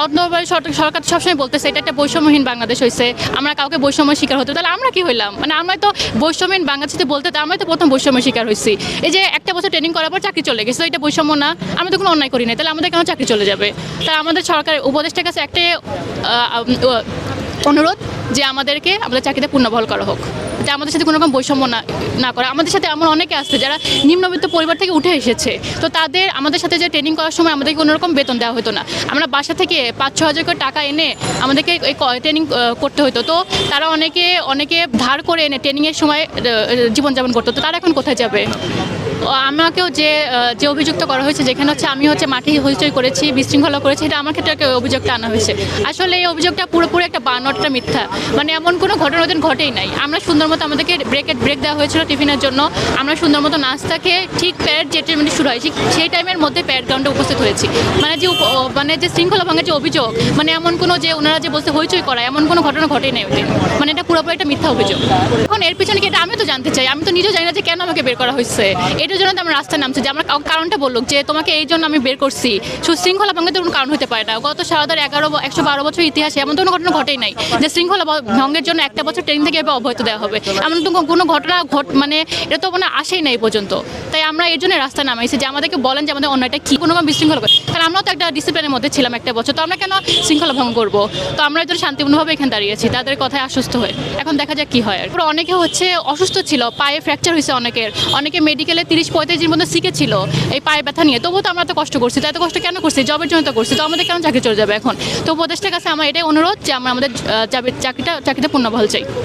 অর্থনৈতিক সরকার তো সবসময় বলতেছে এটা একটা বৈষম্যহীন বাংলাদেশ হয়েছে, আমরা কাউকে বৈষম্যের শিকার হতে, তাহলে আমরা কি হইলাম? মানে আমরা তো বৈষম্যহীন বাংলাদেশে বলতে আমরা তো প্রথম বৈষম্যের শিকার হয়েছি। এই যে একটা বছর ট্রেনিং করার পর চাকরি চলে গেছে, এটা বৈষম্য না? আমরা তো কোনো অন্যায় করি না, তাহলে আমাদের কেন চাকরি চলে যাবে? তাই আমাদের সরকার উপদেষ্টার কাছে একটাই অনুরোধ যে আমাদের চাকরিতে পুনর্বহাল করা হোক, যে আমাদের সাথে কোনো রকম বৈষম্য না করা। আমাদের সাথে এমন অনেকে আছে যারা নিম্নবিত্ত পরিবার থেকে উঠে এসেছে, তো আমাদের সাথে যে ট্রেনিং করার সময় আমাদেরকে কোনো রকম বেতন দেওয়া হতো না। আমরা বাসা থেকে 5-6 হাজার করে টাকা এনে আমাদেরকে এই ট্রেনিং করতে হতো। তো তারা অনেকে ধার করে এনে ট্রেনিংয়ের সময় জীবনযাপন করতো। তো তারা এখন কোথায় যাবে? আমাকেও যে অভিযুক্ত করা হয়েছে, যেখানে আমি মাঠে হইচই করেছি, বিশৃঙ্খলা করেছি, এটা আমার ক্ষেত্রে একটা অভিযোগটা আনা হয়েছে। আসলে এই অভিযোগটা পুরোপুরি একটা বানোয়াটটা মিথ্যা। মানে এমন কোনো ঘটনা ঘটেই নাই। আমরা সুন্দর মতো আমাদেরকে ব্রেক দেওয়া হয়েছিল টিফিনের জন্য। আমরা সুন্দর মতো নাস্তা খেয়ে ঠিক প্যারেড যে টাইমে শুরু হয় সেই টাইমের মধ্যে প্যারেড গ্রাউন্ডে উপস্থিত হয়েছি। যে শৃঙ্খলা ভঙ্গের যে অভিযোগ, মানে এমন কোনো যে ওনারা যে বলতে হইচই করা, এমন কোনো ঘটনা ঘটেই নাই ওদিন। মানে এটা পুরোপুরি একটা মিথ্যা অভিযোগ। এখন এর পিছনে কি, এটা আমি তো জানতে চাই। আমি তো নিজেও জানি না যে কেন আমাকে বের করা হয়েছে। এটার জন্য তো আমরা রাস্তায় নামছি, যে আমরা কারণটা বলুক যে তোমাকে এই জন্য আমি বের করছি। সুশৃঙ্খলা ভঙ্গের তো কোনো কারণ হতে পারে না। গত 112 বছর ইতিহাসে এমন তো কোনো ঘটনা ঘটেই নাই যে শৃঙ্খলা ভঙ্গের জন্য একটা বছর ট্রেনিং থেকে অব্যাহতি দেওয়া হবে। এমন তো কোনো ঘটনা মানে এটা তো আসেই নাই পর্যন্ত। তাই আমরা এর জন্য রাস্তায় নামাইছি যে আমাদেরকে বলেন যে আমাদের অন্যটা কি, কোনো বিশৃঙ্খলা করে। কারণ আমরাও তো একটা ডিসিপ্লিনের মধ্যে ছিলাম একটা বছর, তো আমরা কেন শৃঙ্খলা ভঙ্গ করবো? তো আমরা এর জন্য শান্তিপূর্ণভাবে এখানে দাঁড়িয়েছি, তাদের কথায় আশ্বস্ত হয়ে। এখন দেখা যাক কি হয়। আর অনেকে অসুস্থ ছিল, পায়ে ফ্র্যাকচার হয়েছে অনেকে মেডিকেলে 30-35 দিন মধ্যে শিখেছিল এই পায়ে ব্যথা নিয়ে। তবুও তো আমরা তো কষ্ট করছি। তাই তো কষ্ট কেন করছি? জবের জন্য তো করছি। তো আমাদের কেন চাকরি চলে যাবে এখন? তো উপদেষ্টার কাছে আমার এটাই অনুরোধ যে আমরা আমাদের চাকরিতে পুনর্বহাল চাই।